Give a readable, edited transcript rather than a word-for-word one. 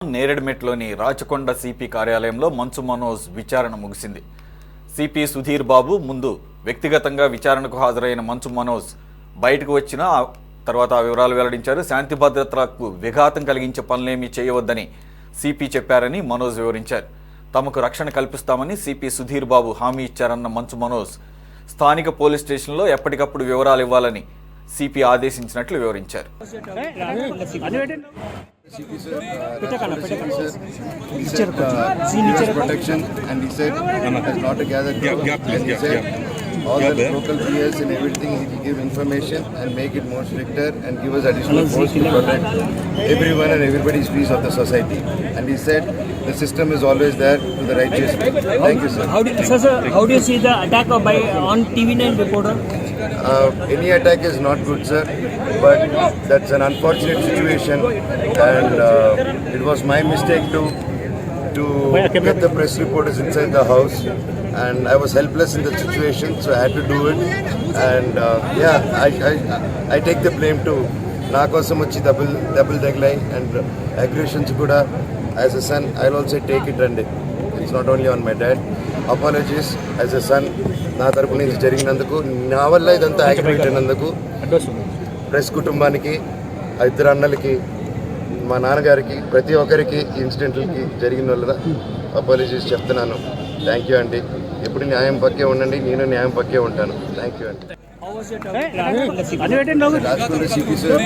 నేరేడ్మెట్లోని Rachakonda CP కార్యాలయంలో మంచు మనోజ్ విచారణ ముగిసింది. సిపి సుధీర్ బాబు ముందు వ్యక్తిగతంగా విచారణకు హాజరైన మంచు మనోజ్ బయటకు వచ్చిన తర్వాత వివరాలు వెల్లడించారు. శాంతి భద్రతలకు విఘాతం కలిగించే పనులేమీ చేయవద్దని సిపి చెప్పారని మనోజ్ వివరించారు. తమకు రక్షణ కల్పిస్తామని సిపి సుధీర్ బాబు హామీ ఇచ్చారన్న మంచు మనోజ్ స్థానిక పోలీస్ స్టేషన్లో ఎప్పటికప్పుడు వివరాలు ఇవ్వాలని సిపి ఆదేశించినట్లు వివరించారు. Protection, and he said it's not a gathered group, and he said all the local PS and everything he will give information and make it more stricter and give us additional force to protect everyone and everybody's peace of the society. And he said the system is always there to the righteous. Thank you, sir. How do you see the attack on TV9 reporter? Any attack is not good, sir, but that's an unfortunate situation, and it was my mistake to get the press reporters inside the house, and I was helpless in that situation, so I had to do it. And I take the blame too. Na kosam vachi double taglai and aggressions kuda. As a son, I'll also take it, and it's not only on my dad. Apologies as a son. నా తరపు నుంచి జరిగినందుకు, నా వల్ల ఇదంతా activate అయినందుకు press కుటుంబానికి, ఇద్దరు అన్నలకి, మా నాన్నగారికి, ప్రతి ఒక్కరికి ఈ ఇన్సిడెంట్లకి జరిగిన వల్ల అపాలజీస్ చెప్తున్నాను. థ్యాంక్ యూ అండి. ఎప్పుడు న్యాయం పక్కే ఉండండి, నేను న్యాయం పక్కే ఉంటాను. థ్యాంక్ యూ అండి. రాజకీయ సిపి సార్